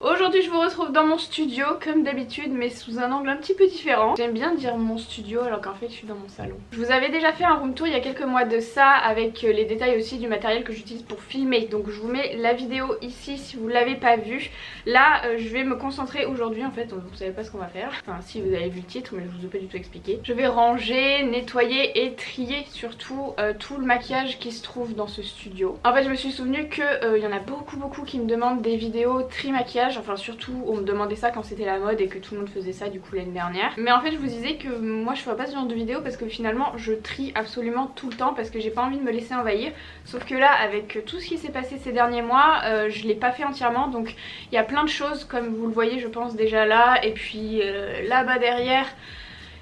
Aujourd'hui je vous retrouve dans mon studio comme d'habitude mais sous un angle un petit peu différent. J'aime bien dire mon studio alors qu'en fait je suis dans mon salon. Je vous avais déjà fait un room tour il y a quelques mois de ça avec les détails aussi du matériel que j'utilise pour filmer. Donc je vous mets la vidéo ici si vous l'avez pas vue. Là je vais me concentrer aujourd'hui en fait, vous savez pas ce qu'on va faire. Enfin si vous avez vu le titre mais je vous ai pas du tout expliqué. Je vais ranger, nettoyer et trier surtout tout le maquillage qui se trouve dans ce studio. En fait je me suis souvenu que y en a beaucoup qui me demandent des vidéos tri maquillage. Enfin surtout on me demandait ça quand c'était la mode et que tout le monde faisait ça du coup l'année dernière. Mais en fait je vous disais que moi je ferais pas ce genre de vidéo parce que finalement je trie absolument tout le temps parce que j'ai pas envie de me laisser envahir. Sauf que là avec tout ce qui s'est passé ces derniers mois je l'ai pas fait entièrement. Donc il y a plein de choses comme vous le voyez je pense déjà là. Et puis là-bas derrière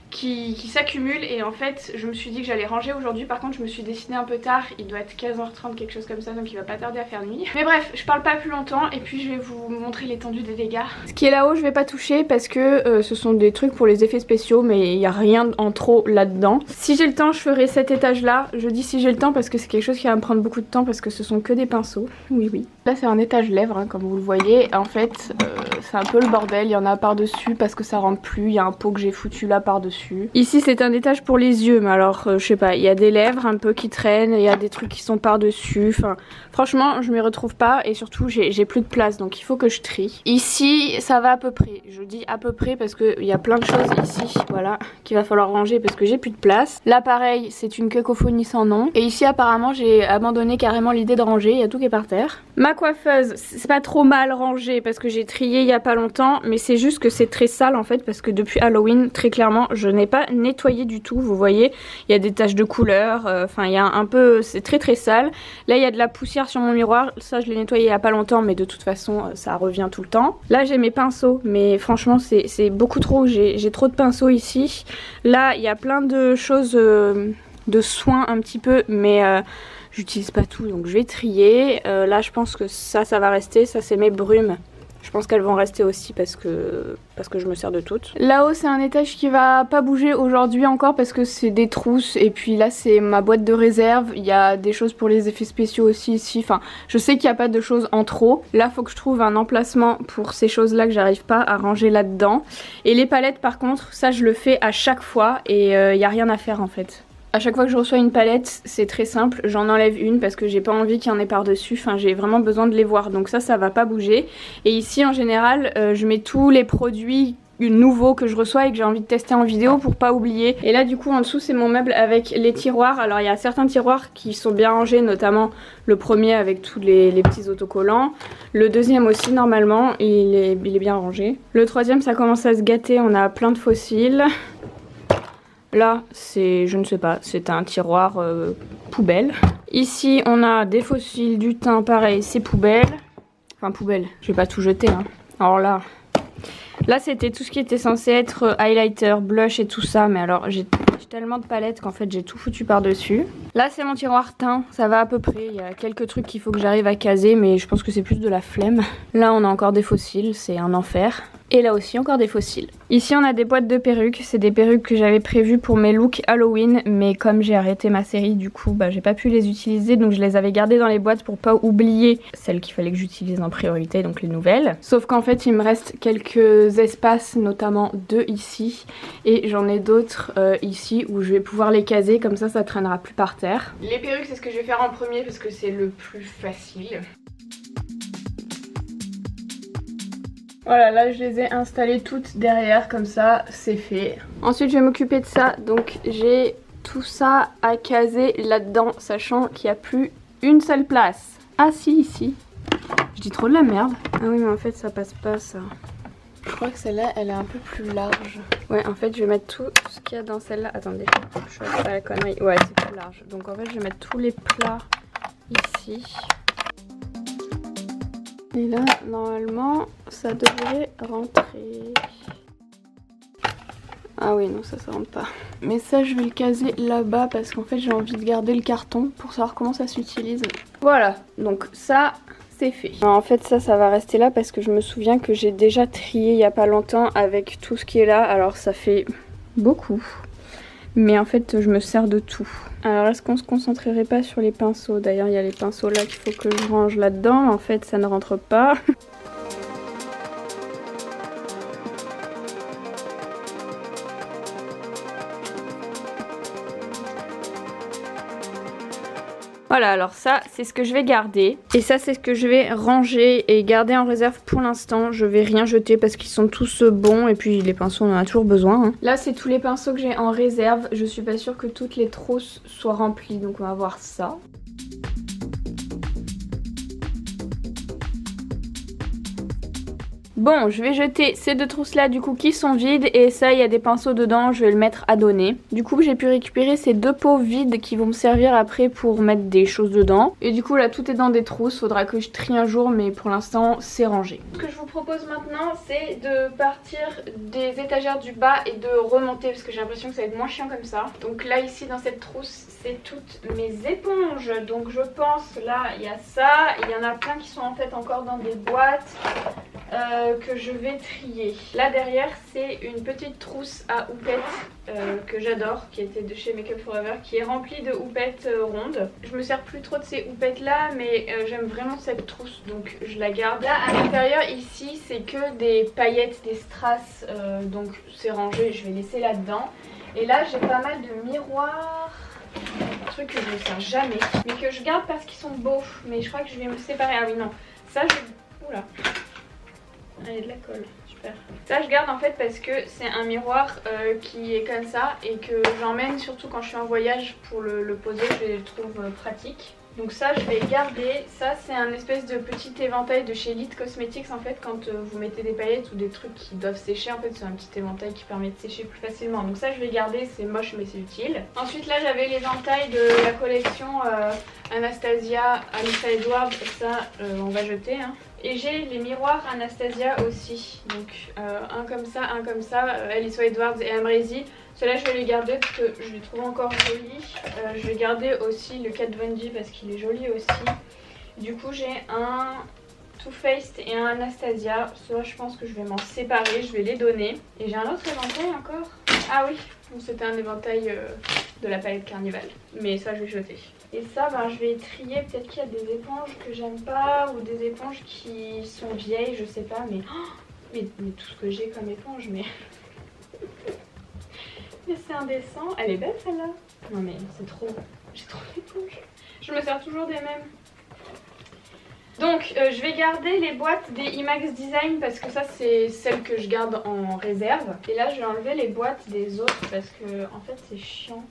qui s'accumulent et en fait je me suis dit que j'allais ranger aujourd'hui. Par contre je me suis dessinée un peu tard, il doit être 15h30 quelque chose comme ça donc il va pas tarder à faire nuit. Mais bref je parle pas plus longtemps et puis je vais vous montrer l'étendue des dégâts. Ce qui est là-haut je vais pas toucher parce que ce sont des trucs pour les effets spéciaux mais il y a rien en trop là-dedans. Si j'ai le temps je ferai cet étage là. Je dis si j'ai le temps parce que c'est quelque chose qui va me prendre beaucoup de temps parce que ce sont que des pinceaux. Oui. Là c'est un étage lèvres hein, comme vous le voyez. En fait c'est un peu le bordel, il y en a par dessus parce que ça rentre plus. Il y a un pot que j'ai foutu là par dessus. Ici c'est un étage pour les yeux mais alors je sais pas, il y a des lèvres un peu qui traînent, il y a des trucs qui sont par dessus, enfin franchement je m'y retrouve pas et surtout j'ai plus de place donc il faut que je trie. Ici ça va à peu près, je dis à peu près parce qu'il y a plein de choses ici voilà qu'il va falloir ranger parce que j'ai plus de place. Là pareil c'est une cacophonie sans nom et ici apparemment j'ai abandonné carrément l'idée de ranger, il y a tout qui est par terre. Ma coiffeuse c'est pas trop mal rangé parce que j'ai trié il y a pas longtemps mais c'est juste que c'est très sale en fait parce que depuis Halloween très clairement je n'ai pas nettoyé du tout, vous voyez il y a des taches de couleur, enfin il y a un peu, c'est très sale. Là il y a de la poussière sur mon miroir, ça je l'ai nettoyé il y a pas longtemps mais de toute façon ça revient tout le temps. Là j'ai mes pinceaux mais franchement c'est beaucoup trop, j'ai trop de pinceaux ici. Là il y a plein de choses de soins un petit peu mais j'utilise pas tout donc je vais trier. Là je pense que ça va rester, ça c'est mes brumes. Je pense qu'elles vont rester aussi parce que je me sers de toutes. Là-haut c'est un étage qui va pas bouger aujourd'hui encore parce que c'est des trousses et puis là c'est ma boîte de réserve. Il y a des choses pour les effets spéciaux aussi ici. Enfin je sais qu'il n'y a pas de choses en trop. Là faut que je trouve un emplacement pour ces choses là que j'arrive pas à ranger là-dedans. Et les palettes par contre ça je le fais à chaque fois et il n'y a rien à faire en fait. À chaque fois que je reçois une palette, c'est très simple, j'en enlève une parce que j'ai pas envie qu'il y en ait par-dessus, enfin j'ai vraiment besoin de les voir, donc ça va pas bouger. Et ici en général, je mets tous les produits nouveaux que je reçois et que j'ai envie de tester en vidéo pour pas oublier. Et là du coup en dessous c'est mon meuble avec les tiroirs. Alors il y a certains tiroirs qui sont bien rangés, notamment le premier avec tous les petits autocollants. Le deuxième aussi normalement, il est bien rangé. Le troisième ça commence à se gâter, on a plein de fossiles. Là, c'est, je ne sais pas, c'est un tiroir poubelle. Ici, on a des fossiles, du thym, pareil, c'est poubelle. Enfin, poubelle, je vais pas tout jeter, hein. Alors là c'était tout ce qui était censé être highlighter, blush et tout ça. Mais alors, j'ai tellement de palettes qu'en fait, j'ai tout foutu par-dessus. Là, c'est mon tiroir teint, ça va à peu près. Il y a quelques trucs qu'il faut que j'arrive à caser, mais je pense que c'est plus de la flemme. Là, on a encore des fossiles, c'est un enfer. Et là aussi encore des fossiles. Ici on a des boîtes de perruques, c'est des perruques que j'avais prévues pour mes looks Halloween mais comme j'ai arrêté ma série du coup j'ai pas pu les utiliser donc je les avais gardées dans les boîtes pour pas oublier celles qu'il fallait que j'utilise en priorité, donc les nouvelles. Sauf qu'en fait il me reste quelques espaces, notamment deux ici et j'en ai d'autres ici où je vais pouvoir les caser comme ça traînera plus par terre. Les perruques c'est ce que je vais faire en premier parce que c'est le plus facile. Voilà, là je les ai installées toutes derrière, comme ça c'est fait. Ensuite je vais m'occuper de ça, donc j'ai tout ça à caser là-dedans, sachant qu'il n'y a plus une seule place. Ah si, ici. Je dis trop de la merde. Ah oui mais en fait ça passe pas ça. Je crois que celle-là elle est un peu plus large. Ouais en fait je vais mettre tout ce qu'il y a dans celle-là. Attendez, je fais pas la connerie. Ouais c'est plus large. Donc en fait je vais mettre tous les plats ici. Et là, normalement, ça devrait rentrer. Ah oui, non, ça rentre pas. Mais ça, je vais le caser là-bas parce qu'en fait, j'ai envie de garder le carton pour savoir comment ça s'utilise. Voilà, donc ça, c'est fait. Alors, en fait, ça va rester là parce que je me souviens que j'ai déjà trié il y a pas longtemps avec tout ce qui est là. Alors, ça fait beaucoup. Mais en fait je me sers de tout. Alors est-ce qu'on se concentrerait pas sur les pinceaux? D'ailleurs il y a les pinceaux là qu'il faut que je range là-dedans. En fait ça ne rentre pas. Voilà, alors ça c'est ce que je vais garder. Et ça c'est ce que je vais ranger et garder en réserve pour l'instant. Je vais rien jeter parce qu'ils sont tous bons. Et puis les pinceaux on en a toujours besoin. Hein. Là c'est tous les pinceaux que j'ai en réserve. Je suis pas sûre que toutes les trousses soient remplies. Donc on va voir ça. Bon, je vais jeter ces deux trousses là du coup qui sont vides et ça il y a des pinceaux dedans, je vais le mettre à donner. Du coup j'ai pu récupérer ces deux pots vides qui vont me servir après pour mettre des choses dedans. Et du coup là tout est dans des trousses, faudra que je trie un jour mais pour l'instant c'est rangé. Ce que je vous propose maintenant c'est de partir des étagères du bas et de remonter parce que j'ai l'impression que ça va être moins chiant comme ça. Donc là ici dans cette trousse c'est toutes mes éponges. Donc je pense là il y a ça, il y en a plein qui sont en fait encore dans des boîtes. Que je vais trier. Là derrière c'est une petite trousse à houppette que j'adore, qui était de chez Make Up For Ever, qui est remplie de houppette rondes. Je me sers plus trop de ces houpettes là mais j'aime vraiment cette trousse donc je la garde. Là à l'intérieur ici c'est que des paillettes, des strass, donc c'est rangé, je vais laisser là dedans. Et là j'ai pas mal de miroirs, un truc que je ne sers jamais mais que je garde parce qu'ils sont beaux, mais je crois que je vais me séparer. Ah oui non, ça je... Oula. Ah, il y a de la colle, super. Ça je garde en fait parce que c'est un miroir qui est comme ça et que j'emmène surtout quand je suis en voyage pour le poser, je le trouve pratique. Donc ça je vais garder. Ça c'est un espèce de petit éventail de chez Elite Cosmetics en fait quand vous mettez des paillettes ou des trucs qui doivent sécher. En fait c'est un petit éventail qui permet de sécher plus facilement. Donc ça je vais garder, c'est moche mais c'est utile. Ensuite là j'avais l'éventail de la collection Anastasia, Alissa Edwards, ça on va jeter hein. Et j'ai les miroirs Anastasia aussi, donc un comme ça, Alissa Edwards et Amrezy. Ceux-là je vais les garder parce que je les trouve encore jolis. Je vais garder aussi le Kat Von D parce qu'il est joli aussi. Du coup j'ai un Too Faced et un Anastasia. Ceux-là je pense que je vais m'en séparer, je vais les donner. Et j'ai un autre éventail encore. Ah oui, c'était un éventail de la palette Carnival. Mais ça je vais jeter. Et ça, ben, je vais trier, peut-être qu'il y a des éponges que j'aime pas ou des éponges qui sont vieilles, je sais pas, mais... Oh, mais tout ce que j'ai comme éponge, mais... mais c'est indécent. Elle est belle celle-là. Non mais c'est trop... J'ai trop d'éponges. Je me sers toujours des mêmes. Donc je vais garder les boîtes des IMAX Design parce que ça c'est celles que je garde en réserve. Et là je vais enlever les boîtes des autres parce que en fait c'est chiant.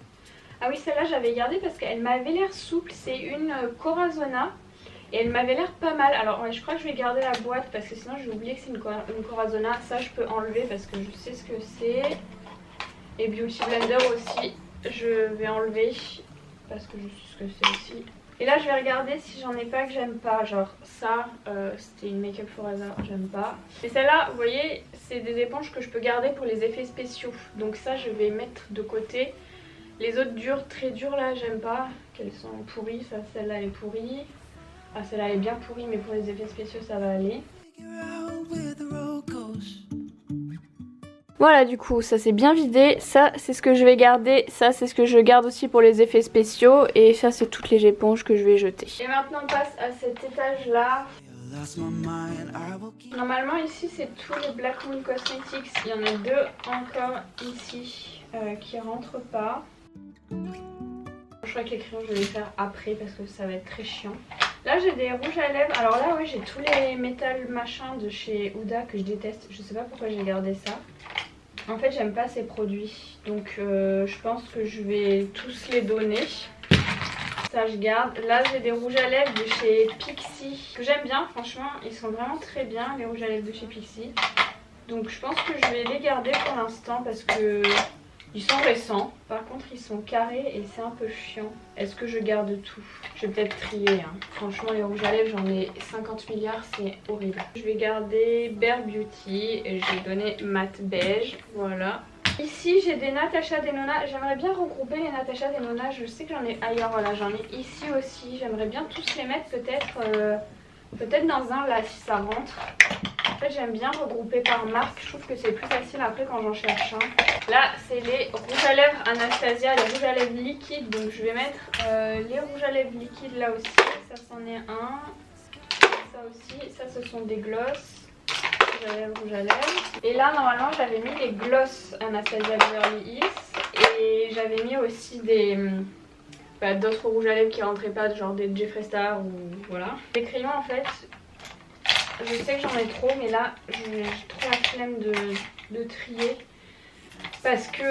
Ah oui, celle-là j'avais gardée parce qu'elle m'avait l'air souple, c'est une Corazona et elle m'avait l'air pas mal. Alors ouais, je crois que je vais garder la boîte parce que sinon je vais oublier que c'est une Corazona. Ça je peux enlever parce que je sais ce que c'est. Et Beauty Blender aussi, je vais enlever parce que je sais ce que c'est aussi. Et là je vais regarder si j'en ai pas que j'aime pas, genre ça c'était une Make Up For Ever, j'aime pas. Et celle-là, vous voyez, c'est des éponges que je peux garder pour les effets spéciaux. Donc ça je vais mettre de côté. Les autres dures, très dures là, j'aime pas, qu'elles sont pourries. Ça, celle-là elle est pourrie. Ah, celle-là elle est bien pourrie, mais pour les effets spéciaux ça va aller. Voilà, du coup ça c'est bien vidé. Ça c'est ce que je vais garder. Ça c'est ce que je garde aussi pour les effets spéciaux. Et ça c'est toutes les éponges que je vais jeter. Et maintenant on passe à cet étage là. Normalement ici c'est tous les Black Moon Cosmetics. Il y en a deux encore ici qui rentrent pas. Je crois que les crayons je vais les faire après parce que ça va être très chiant. Là j'ai des rouges à lèvres. Alors là oui j'ai tous les métal machins de chez Huda que je déteste. Je sais pas pourquoi j'ai gardé ça. En fait j'aime pas ces produits. Donc je pense que je vais tous les donner. Ça je garde. Là j'ai des rouges à lèvres de chez Pixi que j'aime bien, franchement ils sont vraiment très bien les rouges à lèvres de chez Pixi. Donc je pense que je vais les garder pour l'instant parce que ils sont récents. Par contre ils sont carrés et c'est un peu chiant. Est-ce que je garde tout? Je vais peut-être trier hein. Franchement les rouges à lèvres j'en ai 50 milliards, c'est horrible. Je vais garder Bare Beauty et je vais donner Matte Beige, voilà. Ici j'ai des Natasha Denona, j'aimerais bien regrouper les Natasha Denona, je sais que j'en ai ailleurs, voilà j'en ai ici aussi, j'aimerais bien tous les mettre peut-être dans un là si ça rentre. En fait j'aime bien regrouper par marque, je trouve que c'est plus facile après quand j'en cherche un. Là c'est les rouges à lèvres Anastasia, les rouges à lèvres liquides, donc je vais mettre les rouges à lèvres liquides là aussi, ça c'en est un, ça aussi, ça ce sont des gloss. Rouge à lèvres. Et là normalement j'avais mis les gloss Anastasia Beverly Hills et j'avais mis aussi des pas, d'autres rouges à lèvres qui rentraient pas, genre des Jeffree Star ou voilà. Les crayons en fait, je sais que j'en ai trop, mais là j'ai trop la flemme de trier parce que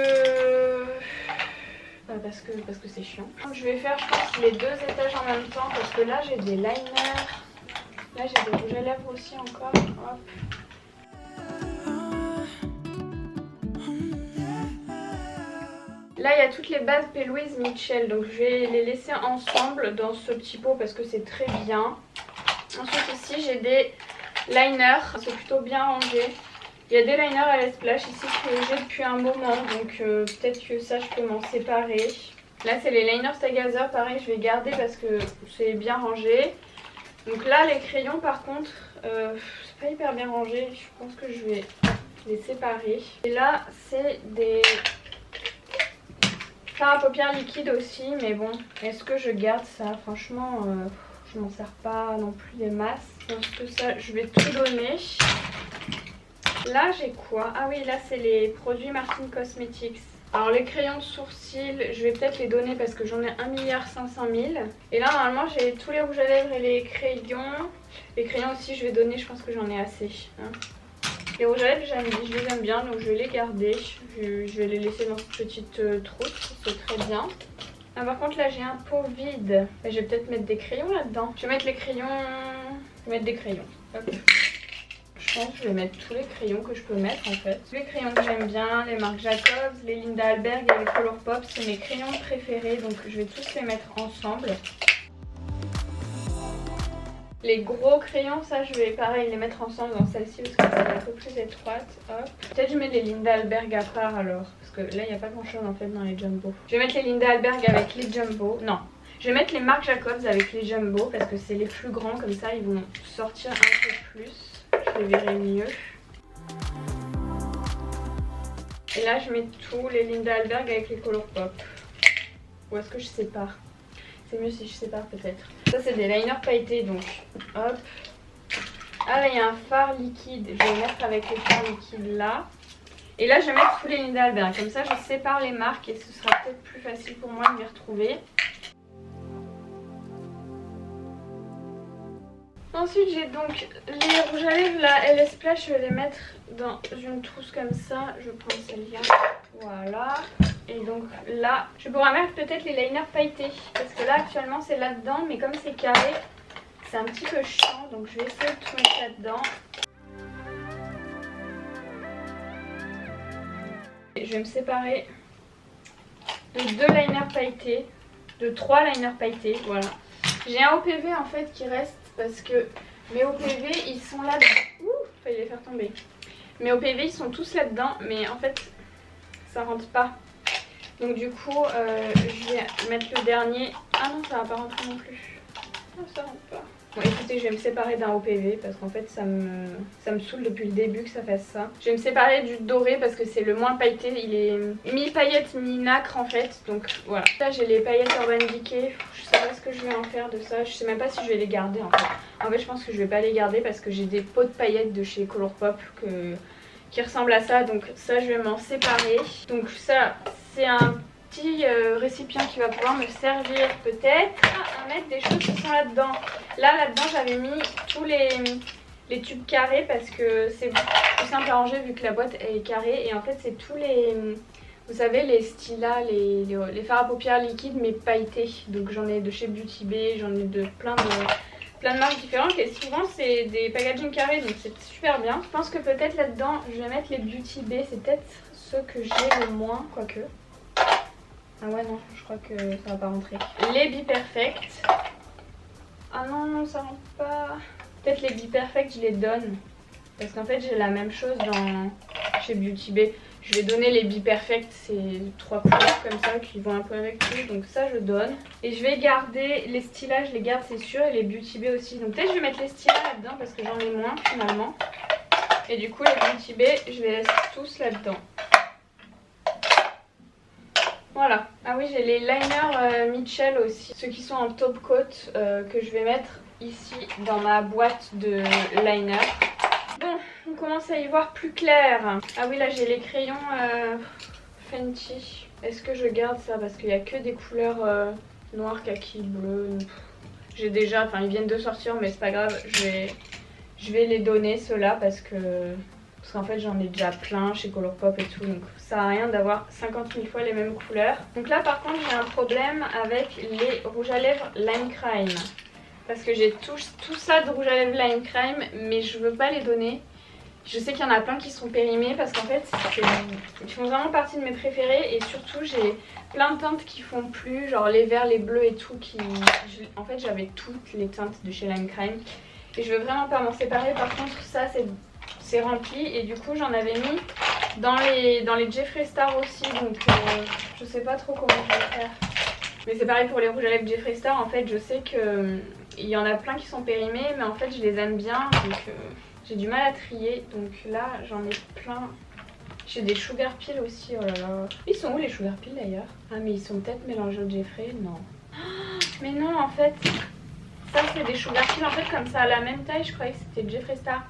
c'est chiant. Donc, je vais faire je pense les 2 étages en même temps parce que là j'ai des liners, là j'ai des rouges à lèvres aussi encore. Hop. Là il y a toutes les bases P. Louise Mitchell, donc je vais les laisser ensemble dans ce petit pot parce que c'est très bien. Ensuite ici j'ai des liners, c'est plutôt bien rangé. Il y a des liners à la splash ici que j'ai depuis un moment, donc peut-être que ça je peux m'en séparer. Là c'est les liners Stagazer, pareil je vais garder parce que c'est bien rangé. Donc là les crayons par contre, c'est pas hyper bien rangé, je pense que je vais les séparer. Et là c'est des fards à paupières liquides aussi, mais bon, est-ce que je garde ça? Franchement, je m'en sers pas non plus des masses. Je pense que ça, je vais tout donner. Là, j'ai quoi? Ah oui, là, c'est les produits Martin Cosmetics. Alors, les crayons de sourcils, je vais peut-être les donner parce que j'en ai 1,5 milliard. Et là, normalement, j'ai tous les rouges à lèvres et les crayons. Les crayons aussi, je vais donner, je pense que j'en ai assez. Hein. Les rouges à lèvres, je les aime bien, donc je vais les garder. Je vais les laisser dans cette petite trousse, c'est très bien. Ah, par contre, là, j'ai un pot vide. Je vais peut-être mettre des crayons là-dedans. Je vais mettre les crayons... Je vais mettre des crayons. Hop. Je pense que je vais mettre tous les crayons que je peux mettre, en fait. Tous les crayons que j'aime bien, les marques Jacobs, les Linda Alberg et les Colourpop, c'est mes crayons préférés, donc je vais tous les mettre ensemble. Les gros crayons, ça je vais pareil les mettre ensemble dans celle-ci parce que c'est un peu plus étroite. Hop. Peut-être je mets les Linda Alberg à part alors. Parce que là il n'y a pas grand chose en fait dans les jumbo. Je vais mettre les Linda Alberg avec les jumbo. Non. Je vais mettre les marques Jacobs avec les jumbo parce que c'est les plus grands. Comme ça ils vont sortir un peu plus. Je les verrai mieux. Et là je mets tous les Linda Alberg avec les Colourpop. Ou est-ce que je sépare? C'est mieux si je sépare peut-être. Ça c'est des liners pailletés donc hop. Ah là il y a un fard liquide. Je vais mettre avec les fards liquides là. Et là je vais mettre tous les Linda Alberg. Comme ça je sépare les marques et ce sera peut-être plus facile pour moi de les retrouver. Ensuite j'ai donc les rouges à lèvres là, LS Splash, je vais les mettre dans une trousse comme ça. Je prends celle-là. Voilà. Et donc là, je pourrais mettre peut-être les liners pailletés. Parce que là actuellement c'est là-dedans, mais comme c'est carré, c'est un petit peu chiant. Donc je vais essayer de tout mettre là-dedans. Je vais me séparer de 2 liners pailletés, de 3 liners pailletés, voilà. J'ai un OPV en fait qui reste parce que mes OPV ils sont là-dedans. Ouh, failli les faire tomber. Mes OPV ils sont tous là-dedans, mais en fait ça rentre pas. Donc du coup je vais mettre le dernier. Ah non, ça va pas rentrer non plus. Non, ça rentre pas. Bon écoutez, je vais me séparer d'un OPV parce qu'en fait ça me saoule depuis le début que ça fasse ça. Je vais me séparer du doré parce que c'est le moins pailleté. Il est mi-paillette, mi-nacre en fait. Donc voilà. Là j'ai les paillettes Urban Decay. Je sais pas ce que je vais en faire de ça. Je sais même pas si je vais les garder en fait. En fait je pense que je vais pas les garder parce que j'ai des pots de paillettes de chez Colourpop qui ressemblent à ça. Donc ça je vais m'en séparer. Donc ça c'est un petit récipient qui va pouvoir me servir peut-être à mettre des choses qui sont là-dedans. Là-dedans j'avais mis tous les tubes carrés parce que c'est plus simple à ranger vu que la boîte est carrée. Et en fait c'est tous les, vous savez les stylas, les fards à paupières liquides mais pailletés. Donc j'en ai de chez Beauty Bay, j'en ai de plein de marques différentes et souvent c'est des packaging carrés donc c'est super bien. Je pense que peut-être là-dedans je vais mettre les Beauty Bay, c'est peut-être ceux que j'ai le moins, quoique. Ah ouais non, je crois que ça va pas rentrer. Les Be Perfect. Ah non, ça rentre pas. Peut-être les Be Perfect je les donne. Parce qu'en fait j'ai la même chose chez Beauty Bay. Je vais donner les Be Perfect, c'est 3 couleurs comme ça qui vont un peu avec tout. Donc ça je donne. Et je vais garder les stylas, je les garde c'est sûr. Et les Beauty Bay aussi. Donc peut-être je vais mettre les stylas là-dedans parce que j'en ai moins finalement. Et du coup les Beauty Bay je les laisse tous là-dedans. Voilà. Ah oui, j'ai les liners Mitchell aussi. Ceux qui sont en top coat que je vais mettre ici dans ma boîte de liner. Bon, on commence à y voir plus clair. Ah oui, là j'ai les crayons Fenty. Est-ce que je garde ça? Parce qu'il n'y a que des couleurs noir, kaki, bleu. J'ai déjà, enfin ils viennent de sortir mais c'est pas grave, je vais les donner ceux-là parce qu'en fait j'en ai déjà plein chez Colourpop et tout, donc ça sert à rien d'avoir 50 000 fois les mêmes couleurs. Donc là par contre j'ai un problème avec les rouges à lèvres Lime Crime. Parce que j'ai tout ça de rouge à lèvres Lime Crime mais je veux pas les donner. Je sais qu'il y en a plein qui sont périmés parce qu'en fait ils font vraiment partie de mes préférés et surtout j'ai plein de teintes qui font plus, genre les verts, les bleus et tout en fait j'avais toutes les teintes de chez Lime Crime et je veux vraiment pas m'en séparer. Par contre ça c'est rempli et du coup j'en avais mis dans les Jeffree Star aussi, donc je sais pas trop comment je vais faire. Mais c'est pareil pour les rouges à lèvres Jeffree Star, en fait je sais que il y en a plein qui sont périmés mais en fait je les aime bien, donc j'ai du mal à trier. Donc là j'en ai plein. J'ai des Sugar Peel aussi, oh là là. Ils sont où les Sugar Peel d'ailleurs? Ah mais ils sont peut-être mélangés au Jeffree, non. Mais non en fait, ça c'est des Sugar Peel en fait comme ça à la même taille, je croyais que c'était Jeffree Star.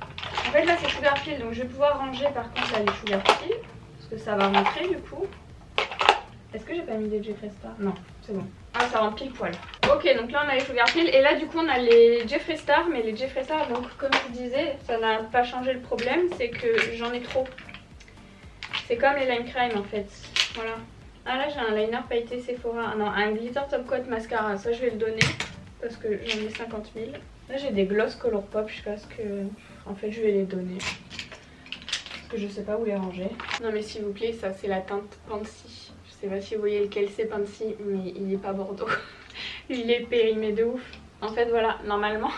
En fait là c'est Sugar Peel, donc je vais pouvoir ranger par contre là les Sugar Peel, parce que ça va rentrer du coup. Est-ce que j'ai pas mis des Jeffree Star? Non, c'est bon. Ah ça rentre pile poil. Ok, donc là on a les Sugar Peel et là du coup on a les Jeffree Star, mais les Jeffree Star, donc comme je disais, ça n'a pas changé le problème, c'est que j'en ai trop. C'est comme les Lime Crime en fait, voilà. Ah là j'ai un liner pailleté Sephora, ah non un glitter top coat mascara, ça je vais le donner parce que j'en ai 50 000. Là j'ai des gloss Colourpop, je sais pas ce que... En fait je vais les donner parce que je sais pas où les ranger. Non mais s'il vous plaît, ça c'est la teinte Pansy. Je sais pas si vous voyez lequel c'est Pansy, mais il est pas Bordeaux. Il est périmé de ouf. En fait voilà, normalement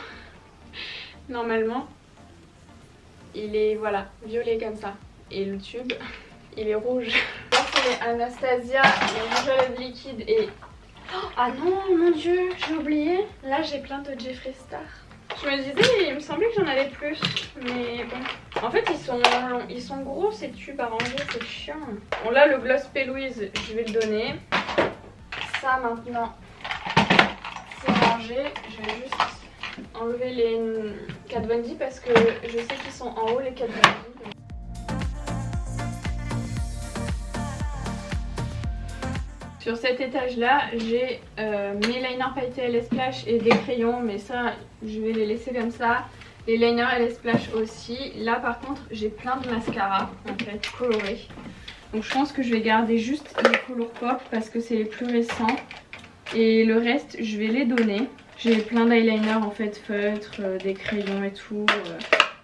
il est voilà violet comme ça et le tube il est rouge. Là c'est les Anastasia, les rouges à lèvres liquides et... Ah non mon dieu, j'ai oublié. Là j'ai plein de Jeffree Star. Je me disais, il me semblait que j'en avais plus, mais bon. En fait ils sont gros ces tubes à ranger, c'est chiant. Bon là le gloss P. Louise, je vais le donner. Ça maintenant c'est rangé. Je vais juste enlever les Kat Von D parce que je sais qu'ils sont en haut les Kat Von D. Sur cet étage là j'ai mes liners pailletés LS Splash et des crayons, mais ça je vais les laisser comme ça. Les liners LS Splash aussi. Là par contre j'ai plein de mascaras en fait colorés, donc je pense que je vais garder juste les Colourpop parce que c'est les plus récents et le reste je vais les donner. J'ai plein d'eyeliners en fait feutres, des crayons et tout,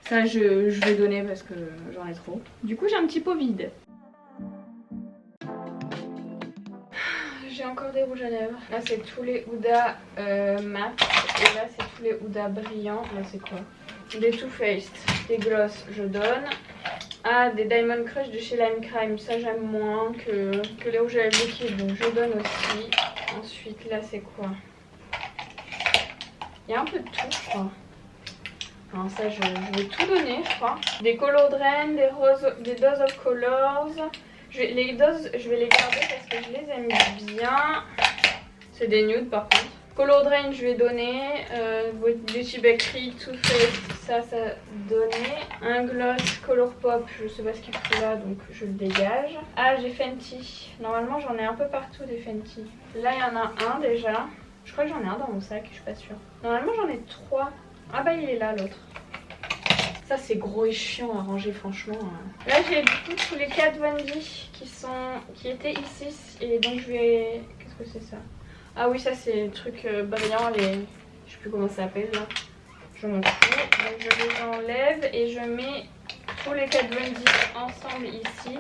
ça je vais donner parce que j'en ai trop. Du coup j'ai un petit pot vide. J'ai encore des rouges à lèvres. Là c'est tous les Huda mat et là c'est tous les Huda brillants. Là c'est quoi? Des Too Faced, des gloss je donne. Ah des Diamond Crush de chez Lime Crime, ça j'aime moins que les rouges à lèvres liquides, donc je donne aussi. Ensuite là c'est quoi? Il y a un peu de tout je crois. Alors ça je vais tout donner je crois. Des Color Drain, des Dose of Colors. Les doses, je vais les garder parce que je les aime bien. C'est des nudes par contre. Color Drain, je vais donner. Beauty Bakery, Too Faced, ça donner. Un gloss Colourpop, je sais pas ce qu'il fout là donc je le dégage. Ah, j'ai Fenty. Normalement, j'en ai un peu partout des Fenty. Là, il y en a un déjà. Je crois que j'en ai un dans mon sac, je suis pas sûre. Normalement, j'en ai 3. Ah bah, il est là l'autre. Ça c'est gros et chiant à ranger franchement. Là j'ai du coup tous les Kat Von D qui étaient ici et donc je vais... Qu'est-ce que c'est ça? Ah oui ça c'est le truc brillant, je sais plus comment ça s'appelle là. Je m'en fous. Donc je les enlève et je mets tous les Kat Von D ensemble ici.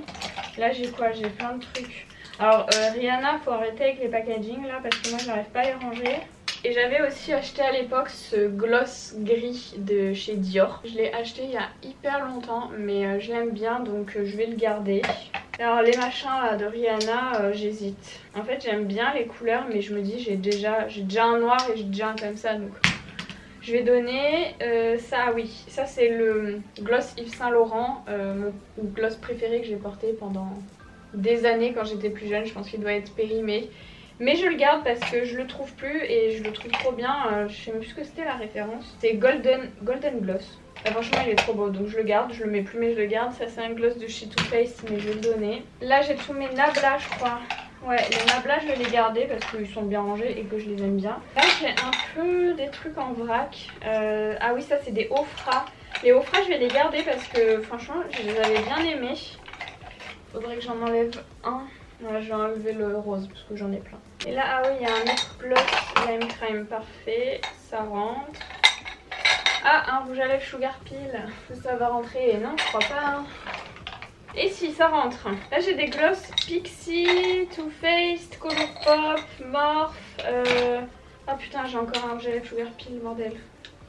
Là j'ai quoi? J'ai plein de trucs. Alors Rihanna, faut arrêter avec les packaging là parce que moi j'arrive pas à les ranger. Et j'avais aussi acheté à l'époque ce gloss gris de chez Dior. Je l'ai acheté il y a hyper longtemps mais je l'aime bien donc je vais le garder. Alors les machins là de Rihanna, j'hésite. En fait j'aime bien les couleurs mais je me dis j'ai déjà un noir et j'ai déjà un comme ça donc je vais donner ça. Oui, ça c'est le gloss Yves Saint Laurent, mon gloss préféré que j'ai porté pendant des années quand j'étais plus jeune. Je pense qu'il doit être périmé. Mais je le garde parce que je le trouve plus et je le trouve trop bien. Je sais même plus ce que c'était la référence. C'est Golden Gloss. Franchement il est trop beau donc je le garde. Je le mets plus mais je le garde. Ça c'est un gloss de chez Too Faced mais je vais le donner. Là j'ai tous mes Nabla je crois. Ouais, les Nabla je vais les garder parce qu'ils sont bien rangés et que je les aime bien. Là j'ai un peu des trucs en vrac. Ah oui, ça c'est des Ofra. Les Ofra je vais les garder parce que franchement je les avais bien aimés. Faudrait que j'en enlève un. Voilà, je vais enlever le rose parce que j'en ai plein. Et là, ah oui, il y a un autre gloss Lime Crime, parfait, ça rentre. Ah, un rouge à lèvres Sugar Peel, ça va rentrer, non je crois pas. Hein. Et si, ça rentre. Là j'ai des gloss Pixie, Too Faced, Colourpop, Morphe. Ah putain, j'ai encore un rouge à lèvres Sugar Peel, bordel.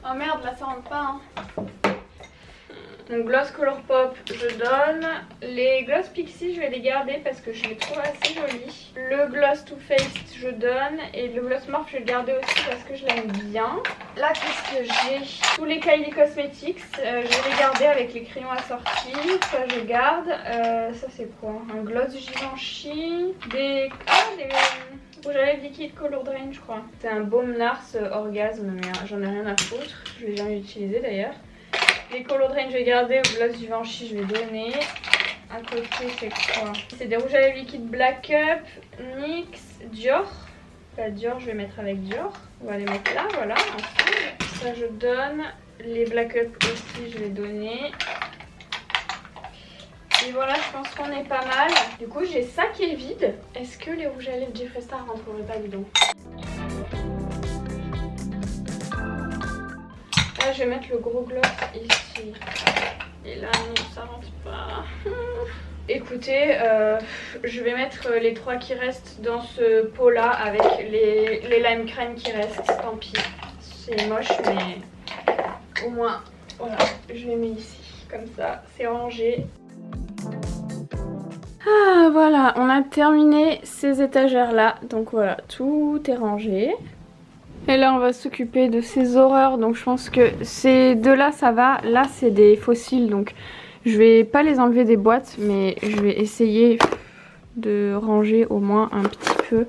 Oh merde, là ça rentre pas. Hein. Donc gloss Colourpop je donne. Les gloss Pixie je vais les garder parce que je les trouve assez jolis. Le gloss Too Faced je donne. Et le gloss Morphe je vais le garder aussi parce que je l'aime bien. Là qu'est-ce que j'ai? Tous les Kylie Cosmetics je vais les garder avec les crayons assortis. Ça je garde. Ça c'est quoi? Un gloss Givenchy. Des rouge à lèvres liquide Color Drain je crois. C'est un baume Nars Orgasme mais j'en ai rien à foutre. Je l'ai jamais utilisé d'ailleurs. Les Color Drain je vais garder, au gloss Givenchy je vais donner. À côté c'est quoi? C'est des rouges à lèvres liquide Black Up, NYX, Dior. La Dior je vais mettre avec Dior. On va les mettre là, voilà, ensemble. Ça je donne. Les Black Up aussi je vais donner. Et voilà, je pense qu'on est pas mal. Du coup j'ai ça qui est vide. Est-ce que les rouges à lèvres Jeffree Star rentreraient pas dedans? Là je vais mettre le gros gloss ici. Et là non, ça rentre pas. Écoutez, je vais mettre les 3 qui restent dans ce pot là avec les lime crème qui restent. Tant pis, c'est moche mais au moins voilà, je les mets ici. Comme ça, c'est rangé. Ah voilà, on a terminé ces étagères là. Donc voilà, tout est rangé. Et là on va s'occuper de ces horreurs. Donc je pense que ces deux là ça va. Là c'est des fossiles donc je vais pas les enlever des boîtes. Mais je vais essayer de ranger au moins un petit peu.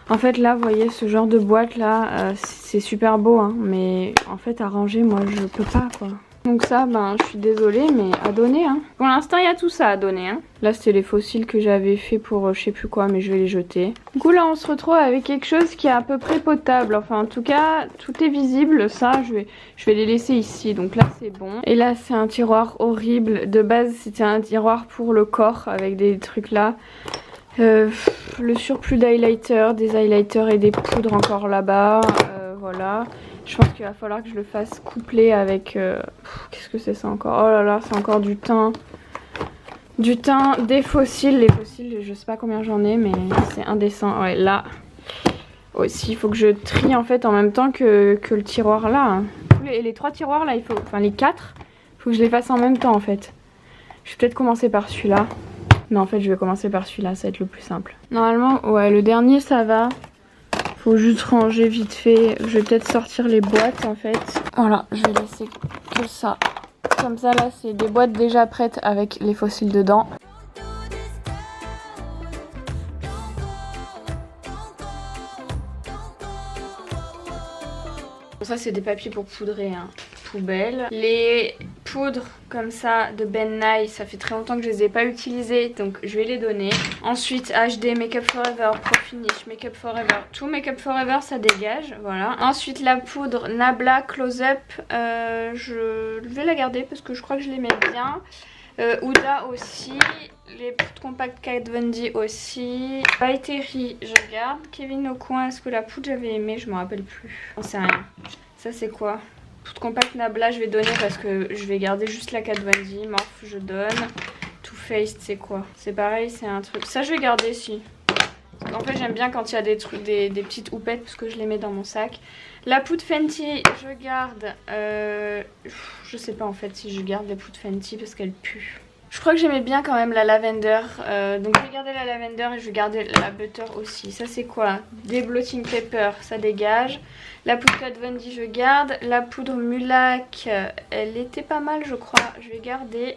En fait là vous voyez ce genre de boîte là c'est super beau hein. Mais en fait à ranger moi je peux pas quoi. Donc ça ben je suis désolée mais à donner hein. Pour l'instant il y a tout ça à donner hein. Là c'était les fossiles que j'avais fait pour je sais plus quoi mais je vais les jeter. Du coup là on se retrouve avec quelque chose qui est à peu près potable. Enfin en tout cas tout est visible. Ça je vais les laisser ici. Donc là c'est bon. Et là c'est un tiroir horrible. De base c'était un tiroir pour le corps avec des trucs là. Le surplus d'highlighter, des highlighters et des poudres encore là-bas. Voilà. Je pense qu'il va falloir que je le fasse coupler avec... qu'est-ce que c'est ça encore? Oh là là, c'est encore du thym. Du thym, des fossiles. Les fossiles, je sais pas combien j'en ai, mais c'est indécent. Ouais, là aussi, il faut que je trie en fait en même temps que le tiroir là. Hein. Les 3 tiroirs là, il faut... Enfin, les 4, il faut que je les fasse en même temps en fait. Je vais peut-être commencer par celui-là. Non, en fait, je vais commencer par celui-là, ça va être le plus simple. Normalement, ouais, le dernier, ça va. Faut juste ranger vite fait. Je vais peut-être sortir les boîtes en fait. Voilà, je vais laisser que ça. Comme ça là c'est des boîtes déjà prêtes avec les fossiles dedans. Ça c'est des papiers pour poudrer hein. Poubelle. Les poudres comme ça de Ben Nye, ça fait très longtemps que je les ai pas utilisées donc je vais les donner. Ensuite HD Makeup Forever Pro Finish Makeup Forever, tout Makeup Forever ça dégage, voilà. Ensuite la poudre Nabla Close Up, je vais la garder parce que je crois que je les mets bien. Huda aussi, les poudres compactes Kat Von D aussi. By Terry je garde. Kevyn Aucoin, est-ce que la poudre j'avais aimé? Je me rappelle plus. J'en sais rien. Ça c'est quoi? Poudre compacte Nabla je vais donner parce que je vais garder juste la Kat Von D. Morphe je donne. Too Faced c'est quoi? C'est pareil, c'est un truc. Ça je vais garder si. En fait j'aime bien quand il y a des trucs, des petites houpettes parce que je les mets dans mon sac. La poudre Fenty je garde. Je sais pas en fait si je garde les poudres Fenty parce qu'elles puent. Je crois que j'aimais bien quand même la lavender. Donc je vais garder la lavender et je vais garder la butter aussi. Ça c'est quoi? Des blotting paper, ça dégage. La poudre Kat Von D je garde. La poudre Mulac, elle était pas mal je crois. Je vais garder.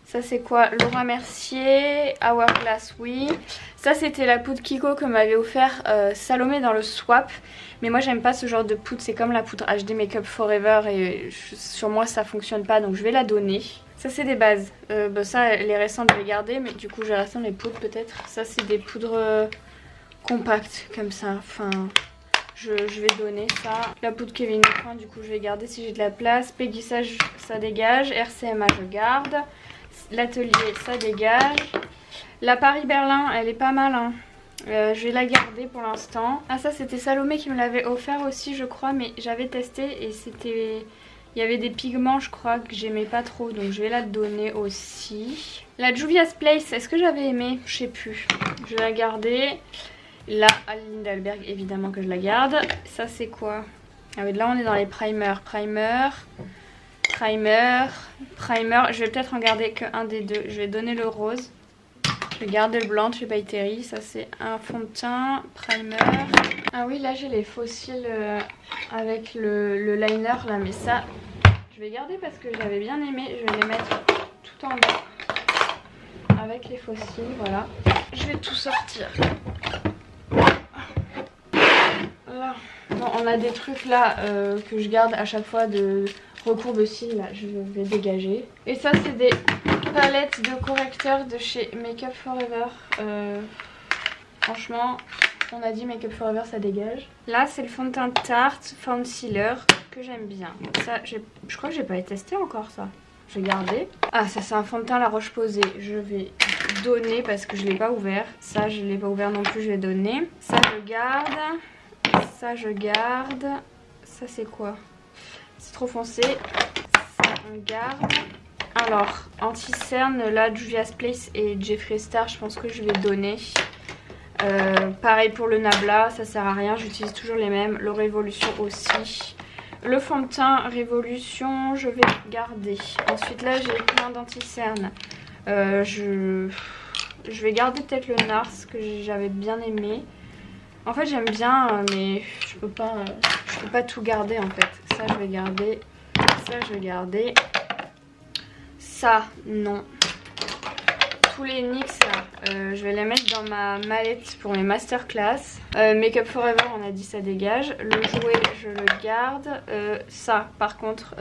Ça c'est quoi? Laura Mercier, Hourglass oui. Ça c'était la poudre Kiko que m'avait offert Salomé dans le swap. Mais moi j'aime pas ce genre de poudre, c'est comme la poudre HD Makeup Forever et sur moi ça fonctionne pas donc je vais la donner. Ça c'est des bases, ça les récentes je vais garder mais du coup j'ai resté les poudres peut-être. Ça c'est des poudres compact comme ça. Enfin, je vais donner ça. La poudre Kevin Aucoin, du coup je vais garder si j'ai de la place. Peggy Sage, ça dégage. RCMA, je garde. L'atelier, ça dégage. La Paris-Berlin, elle est pas mal, hein. Je vais la garder pour l'instant. Ah, ça c'était Salomé qui me l'avait offert aussi, je crois, mais j'avais testé et c'était... Il y avait des pigments, je crois, que j'aimais pas trop, donc je vais la donner aussi. La Juvia's Place, est-ce que j'avais aimé? Je sais plus. Je vais la garder. La Lindalberg, évidemment que je la garde. Ça, c'est quoi? Ah oui, là, on est dans les primers. Primer. Je vais peut-être en garder qu'un des deux. Je vais donner le rose. Je vais garder le blanc de chez By Terry. Ça, c'est un fond de teint. Primer. Ah oui, là, j'ai les fossiles avec le liner, là, mais ça... Je vais garder parce que j'avais bien aimé. Je vais les mettre tout en bas avec les fossiles, voilà. Je vais tout sortir. Là. Bon, on a des trucs là que je garde à chaque fois de recourbe cils, là, je vais dégager. Et ça, c'est des palettes de correcteurs de chez Make Up For Ever. Franchement, on a dit Make Up For Ever, ça dégage. Là, c'est le fond de teint Tarte Found Sealer que j'aime bien. Ça, je crois que j'ai pas testé encore ça. Je vais garder. Ah, ça c'est un fond de teint La Roche-Posay. Je vais donner parce que je l'ai pas ouvert. Ça, je l'ai pas ouvert non plus, je vais donner. Ça, je garde. Ça, je garde. Ça, c'est quoi? C'est trop foncé. Ça, on garde. Alors, anti-cerne, là, Juvia's Place et Jeffree Star, je pense que je vais donner. Pareil pour le Nabla, ça sert à rien, j'utilise toujours les mêmes. Le Révolution aussi. Le fond de teint Révolution, je vais garder. Ensuite là, j'ai plein d'anti-cernes. Je vais garder peut-être le Nars que j'avais bien aimé. En fait, j'aime bien, mais je peux pas tout garder en fait. Ça, je vais garder. Ça, je vais garder. Ça, non. Tous les NYX là, je vais les mettre dans ma mallette pour mes masterclass. Make Up For Ever, on a dit ça dégage. Le jouet, je le garde. Ça, par contre,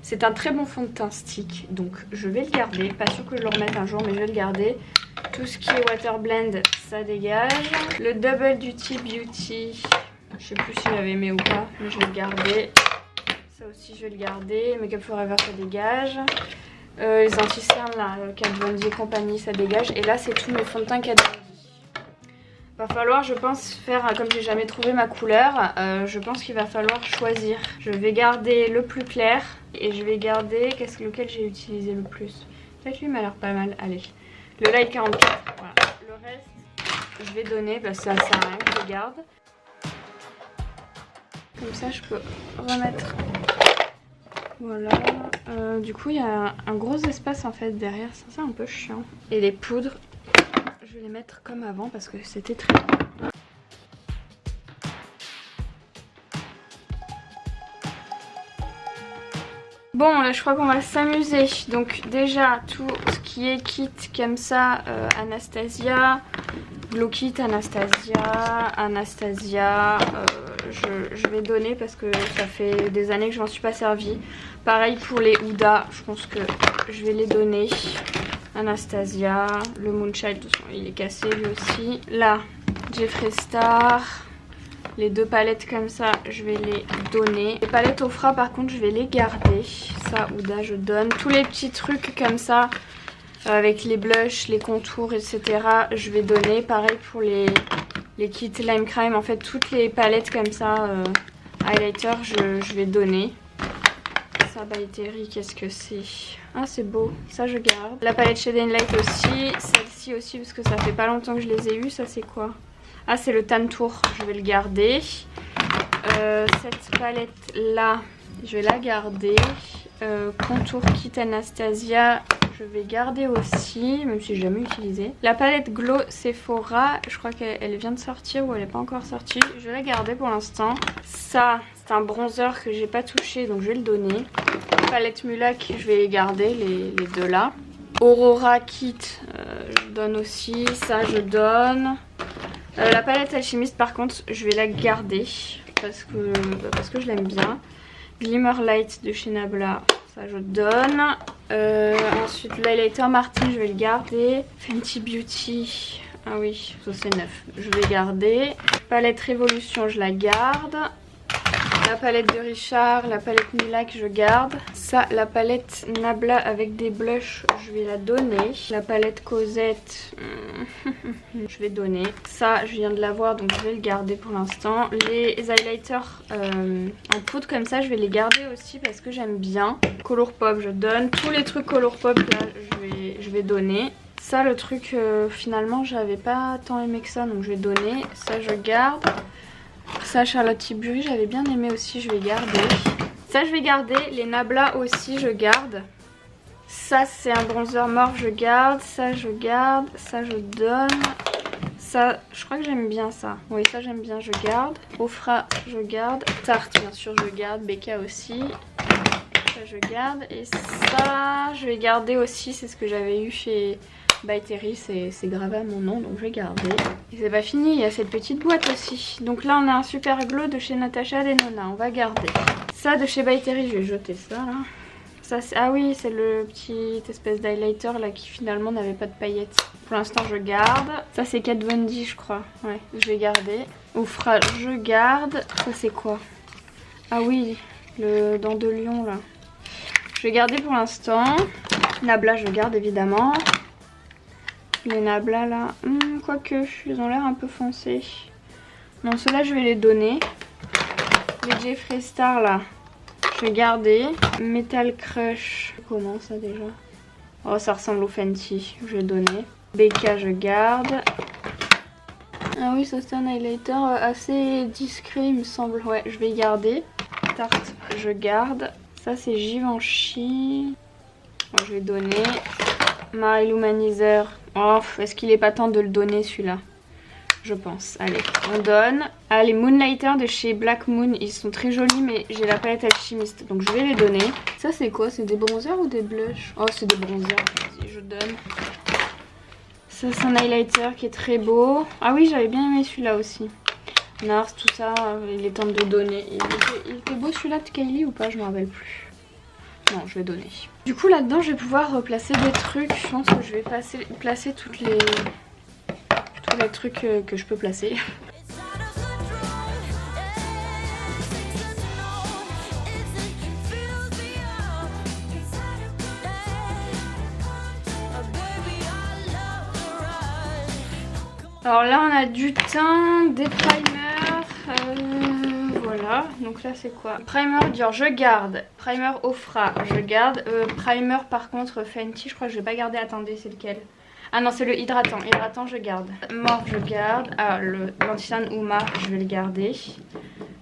c'est un très bon fond de teint stick, donc je vais le garder. Pas sûr que je le remette un jour, mais je vais le garder. Tout ce qui est Water Blend, ça dégage. Le Double Duty Beauty, je sais plus si j'avais aimé ou pas, mais je vais le garder. Ça aussi, je vais le garder. Make Up For Ever, ça dégage. Les anti-cernes là, Kat Von D et compagnie, ça dégage. Et là, c'est tous mes fonds de teint Kat Von D. Va falloir, je pense, faire, comme j'ai jamais trouvé ma couleur, je pense qu'il va falloir choisir. Je vais garder le plus clair et je vais garder, lequel j'ai utilisé le plus. Peut-être lui m'a l'air pas mal. Allez, le Light 44, voilà. Le reste, je vais donner parce que ça sert à rien que je garde. Comme ça, je peux remettre... Voilà, du coup il y a un gros espace en fait derrière, ça c'est un peu chiant. Et les poudres, je vais les mettre comme avant parce que c'était très bien. Bon là je crois qu'on va s'amuser. Donc déjà tout ce qui est kit comme ça, Anastasia, Glow Kit, Anastasia, je vais donner parce que ça fait des années que je m'en suis pas servi. Pareil pour les Huda, je pense que je vais les donner. Anastasia, le Moonchild, il est cassé lui aussi. Là, Jeffree Star, les deux palettes comme ça, je vais les donner. Les palettes Ofra par contre, je vais les garder. Ça, Huda, je donne. Tous les petits trucs comme ça, avec les blushs, les contours, etc., je vais donner. Pareil pour les kits Lime Crime, en fait toutes les palettes comme ça, highlighter, je vais donner. Ça, By Terry, qu'est-ce que c'est? Ah, c'est beau, ça je garde. La palette Shade and Light aussi, celle-ci aussi parce que ça fait pas longtemps que je les ai eues. Ça c'est quoi? Ah, c'est le Tan Tour, je vais le garder. Cette palette là, je vais la garder. Contour Kit Anastasia, je vais garder aussi, même si j'ai jamais utilisé. La palette Glow Sephora, je crois qu'elle vient de sortir ou elle n'est pas encore sortie. Je vais la garder pour l'instant. Ça, c'est un bronzer que j'ai pas touché, donc je vais le donner. Palette Mulac, je vais garder les deux là. Aurora Kit, je donne aussi. Ça, je donne. La palette Alchimiste, par contre, je vais la garder parce que je l'aime bien. Glimmer Light de chez Nabla, ça je donne. Ensuite l'highlighter Martin, je vais le garder. Fenty Beauty, Ah oui, ça c'est neuf. Je vais garder. Palette Révolution, je la garde. La palette de Richard, la palette Milac, je garde. Ça, la palette Nabla avec des blushs, je vais la donner. La palette Cosette, je vais donner. Ça, je viens de l'avoir, donc je vais le garder pour l'instant. Les highlighters en poudre comme ça, je vais les garder aussi parce que j'aime bien. Colourpop, je donne. Tous les trucs Colourpop, là, je vais donner. Ça, le truc, finalement, j'avais pas tant aimé que ça, donc je vais donner. Ça, je garde. Ça, Charlotte Tilbury, j'avais bien aimé aussi, je vais garder. Ça, je vais garder. Les Nabla aussi, je garde. Ça, c'est un bronzer morphe, je garde. Ça, je garde. Ça, je donne. Ça, je crois que j'aime bien ça. Oui, ça, j'aime bien, je garde. Ofra, je garde. Tarte, bien sûr, je garde. Becca aussi. Ça, je garde. Et ça, je vais garder aussi. C'est ce que j'avais eu chez By Terry, c'est gravé à mon nom, donc je vais garder. Et c'est pas fini, il y a cette petite boîte aussi. Donc là on a un super glow de chez Natasha Denona, on va garder. Ça de chez By Terry, je vais jeter ça là. Ça, ah oui, c'est le petit espèce d'highlighter là qui finalement n'avait pas de paillettes. Pour l'instant je garde. Ça c'est Kat Von D je crois, ouais, je vais garder. Ofra, je garde. Ça c'est quoi? Ah oui, le dent de lion là. Je vais garder pour l'instant. Nabla je garde évidemment. Les Nabla là, quoique, ils ont l'air un peu foncés. Non, ceux-là je vais les donner. Les Jeffree Star là, je vais garder. Metal Crush, comment ça déjà? Oh, ça ressemble au Fenty, je vais donner. Becca, je garde. Ah oui, ça c'est un highlighter assez discret il me semble. Ouais, je vais garder. Tarte, je garde. Ça c'est Givenchy. Oh, je vais donner. Marilou Manizer. Oh, est-ce qu'il est pas temps de le donner celui-là? Je pense. Allez, on donne. Ah, les Moonlighters de chez Black Moon, ils sont très jolis, mais j'ai la palette alchimiste, donc je vais les donner. Ça, c'est quoi? C'est des bronzers ou des blushs? Oh, c'est des bronzers. Vas-y, je donne. Ça, c'est un highlighter qui est très beau. Ah oui, j'avais bien aimé celui-là aussi. Nars, tout ça, il est temps de le donner. Il était beau celui-là de Kylie ou pas? Je me rappelle plus. Non, je vais donner. Du coup, là-dedans, je vais pouvoir replacer des trucs. Je pense que je vais placer tous les trucs que je peux placer. Alors là, on a du teint, des primers. Voilà, donc là c'est quoi? Primer Dior, je garde. Primer Ofra, je garde. Primer par contre Fenty, je crois que je vais pas garder. Attendez, c'est lequel? Ah non, c'est le hydratant. Hydratant, je garde. Morphe, je garde. Ah, l'anti-cerne Uma, je vais le garder.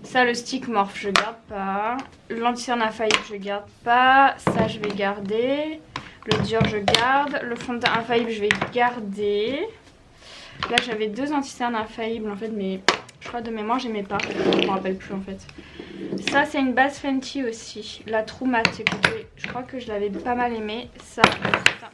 Ça, le stick Morphe, je garde pas. L'anti-cerne infaillible, je garde pas. Ça, je vais garder. Le Dior, je garde. Le fond de teint infaillible, je vais garder. Là, j'avais deux anti-cernes infaillibles en fait, mais je crois de mémoire, j'aimais pas. Je me rappelle plus en fait. Ça, c'est une base Fenty aussi. La True Matte, écoutez, je crois que je l'avais pas mal aimé. Ça,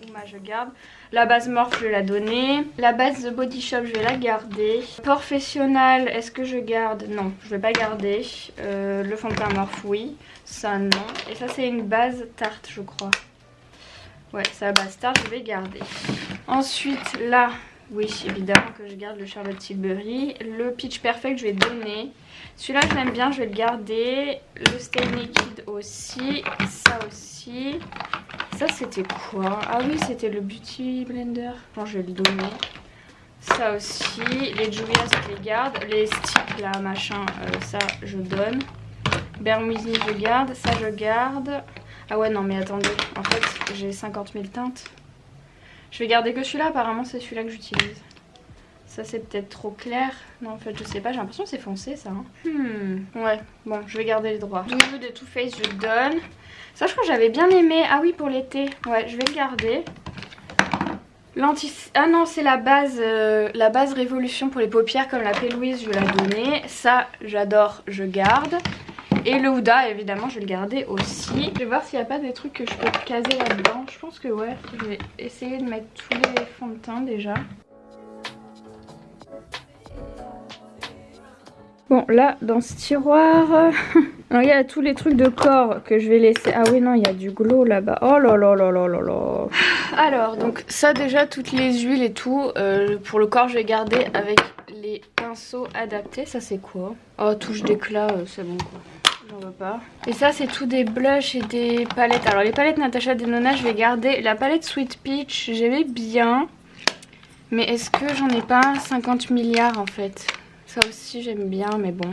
le Uma, je garde. La base Morphe, je vais la donner. La base The Body Shop, je vais la garder. Professionnel, est-ce que je garde? Non, je vais pas garder. Le fond de teint Morphe, oui. Ça, non. Et ça, c'est une base Tarte, je crois. Ouais, c'est la base Tarte, je vais garder. Ensuite, là... Oui, évidemment que je garde le Charlotte Tilbury. Le Peach Perfect, je vais donner. Celui-là, je l'aime bien, je vais le garder. Le Stay Naked aussi. Ça aussi. Ça, c'était quoi? Ah oui, c'était le Beauty Blender. Bon, je vais le donner. Ça aussi. Les Julias, je les garde. Les sticks, là, machin, ça, je donne. Bermusi, je garde. Ça, je garde. Ah ouais, non, mais attendez. En fait, j'ai 50 000 teintes. Je vais garder que celui-là, apparemment c'est celui-là que j'utilise. Ça c'est peut-être trop clair. Non en fait je sais pas, j'ai l'impression que c'est foncé ça. Ouais, bon je vais garder les droits. Doudou de Too Faced je donne. Ça je crois que j'avais bien aimé. Ah oui pour l'été. Ouais je vais le garder. Ah non c'est la base Révolution pour les paupières comme la P. Louise, je vais la donner. Ça j'adore, je garde. Et le Huda, évidemment, je vais le garder aussi. Je vais voir s'il n'y a pas des trucs que je peux caser là-dedans. Je pense que ouais. Je vais essayer de mettre tous les fonds de teint déjà. Bon, là, dans ce tiroir... il y a tous les trucs de corps que je vais laisser. Ah oui, non, il y a du glow là-bas. Oh là là là là là là. Alors donc ça déjà toutes les huiles et tout pour le corps je vais garder avec les pinceaux adaptés. Ça c'est quoi? Oh touche d'éclat c'est bon quoi. J'en veux pas. Et ça c'est tout des blushs et des palettes. Alors les palettes Natasha Denona je vais garder. La palette Sweet Peach j'aimais bien. Mais est-ce que j'en ai pas 50 milliards en fait? Ça aussi j'aime bien mais bon.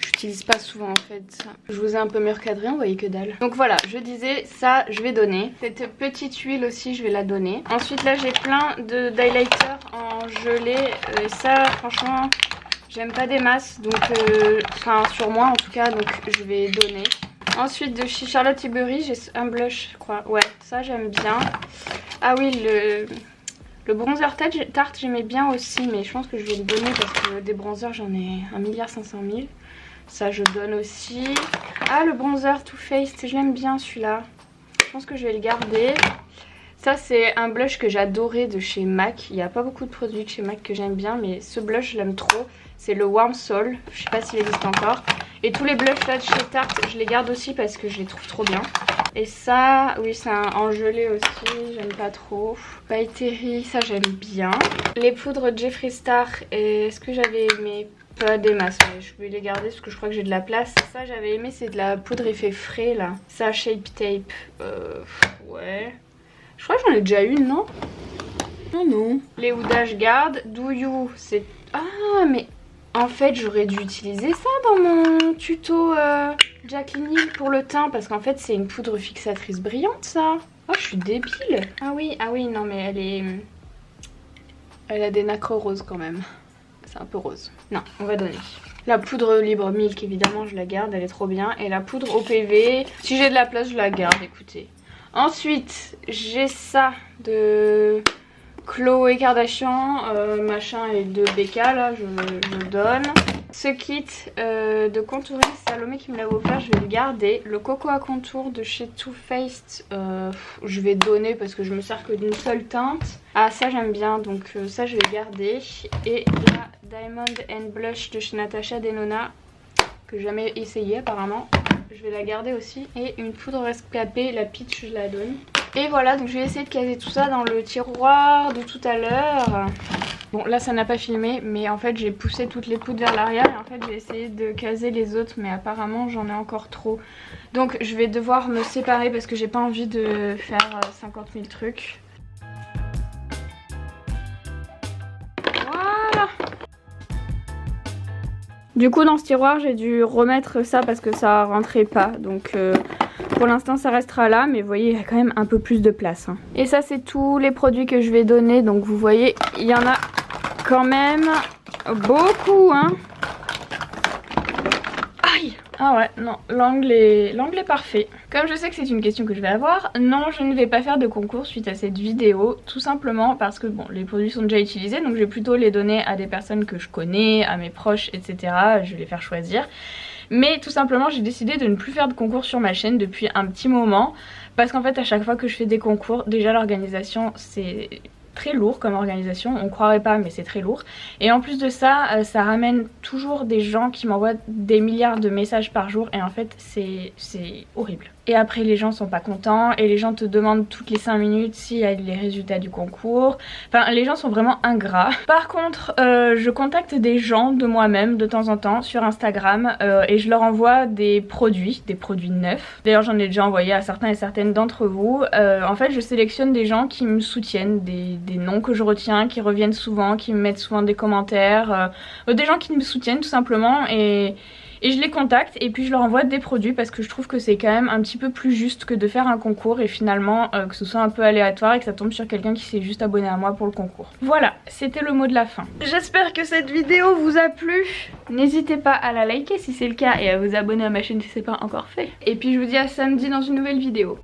J'utilise pas souvent en fait ça. Je vous ai un peu mieux recadré, on voyait que dalle. Donc voilà, je disais ça je vais donner. Cette petite huile aussi je vais la donner. Ensuite là j'ai plein d'highlighters en gelée. Et ça franchement j'aime pas des masses. Donc enfin sur moi en tout cas donc je vais donner. Ensuite de chez Charlotte Tilbury j'ai un blush je crois. Ouais ça j'aime bien. Ah oui le bronzer Tarte j'aimais bien aussi. Mais je pense que je vais le donner parce que des bronzers j'en ai 1,5 milliard. Ça je donne aussi. Ah le bronzer Too Faced, je l'aime bien celui-là. Je pense que je vais le garder. Ça c'est un blush que j'adorais de chez MAC. Il n'y a pas beaucoup de produits de chez MAC que j'aime bien. Mais ce blush je l'aime trop. C'est le Warm Soul. Je sais pas s'il existe encore. Et tous les blushs là de chez Tarte je les garde aussi parce que je les trouve trop bien. Et ça, oui c'est en gelée aussi, j'aime pas trop. By Terry, ça j'aime bien. Les poudres Jeffree Star, est-ce que j'avais aimé? Pas des masses, mais je vais les garder parce que je crois que j'ai de la place. Ça j'avais aimé, c'est de la poudre effet frais là. Ça Shape Tape, ouais. Je crois que j'en ai déjà une, non? Non. Les Huda je garde. Do You, c'est... Ah mais en fait j'aurais dû utiliser ça dans mon tuto Jaclyn Hill pour le teint. Parce qu'en fait c'est une poudre fixatrice brillante ça. Oh je suis débile. Ah oui non mais elle a des nacres roses quand même. C'est un peu rose. Non, on va donner. La poudre Libre Milk, évidemment, je la garde. Elle est trop bien. Et la poudre OPV, si j'ai de la place, je la garde, écoutez. Ensuite, j'ai ça de Khloé Kardashian, machin et de BK, là, je le donne. Ce kit de contouring, Salomé qui me l'a offert, je vais le garder. Le Coco à contour de chez Too Faced, je vais donner parce que je me sers que d'une seule teinte. Ah ça j'aime bien, donc ça je vais garder. Et la Diamond and Blush de chez Natasha Denona, que j'ai jamais essayé apparemment, je vais la garder aussi. Et une poudre rescapée, la Peach, je la donne. Et voilà, donc je vais essayer de caser tout ça dans le tiroir de tout à l'heure. Bon là ça n'a pas filmé, mais en fait j'ai poussé toutes les poudres vers l'arrière et en fait j'ai essayé de caser les autres, mais apparemment j'en ai encore trop. Donc je vais devoir me séparer parce que j'ai pas envie de faire 50 000 trucs. Voilà. Du coup dans ce tiroir j'ai dû remettre ça parce que ça rentrait pas, donc pour l'instant ça restera là, mais vous voyez il y a quand même un peu plus de place. Hein. Et ça c'est tous les produits que je vais donner, donc vous voyez il y en a quand même beaucoup hein. Aïe. Ah ouais non, l'angle est parfait. Comme je sais que c'est une question que je vais avoir, non je ne vais pas faire de concours suite à cette vidéo. Tout simplement parce que bon les produits sont déjà utilisés, donc je vais plutôt les donner à des personnes que je connais, à mes proches etc. Je vais les faire choisir. Mais tout simplement j'ai décidé de ne plus faire de concours sur ma chaîne depuis un petit moment. Parce qu'en fait à chaque fois que je fais des concours, déjà l'organisation c'est très lourd comme organisation, on croirait pas mais c'est très lourd. Et en plus de ça, ça ramène toujours des gens qui m'envoient des milliards de messages par jour et en fait c'est horrible. Et après les gens sont pas contents et les gens te demandent toutes les 5 minutes s'il y a les résultats du concours. Enfin les gens sont vraiment ingrats. Par contre je contacte des gens de moi-même de temps en temps sur Instagram et je leur envoie des produits neufs. D'ailleurs j'en ai déjà envoyé à certains et certaines d'entre vous. En fait je sélectionne des gens qui me soutiennent, des noms que je retiens, qui reviennent souvent, qui me mettent souvent des commentaires. Des gens qui me soutiennent tout simplement et je les contacte et puis je leur envoie des produits parce que je trouve que c'est quand même un petit peu plus juste que de faire un concours et finalement que ce soit un peu aléatoire et que ça tombe sur quelqu'un qui s'est juste abonné à moi pour le concours. Voilà, c'était le mot de la fin. J'espère que cette vidéo vous a plu. N'hésitez pas à la liker si c'est le cas et à vous abonner à ma chaîne si c'est pas encore fait. Et puis je vous dis à samedi dans une nouvelle vidéo.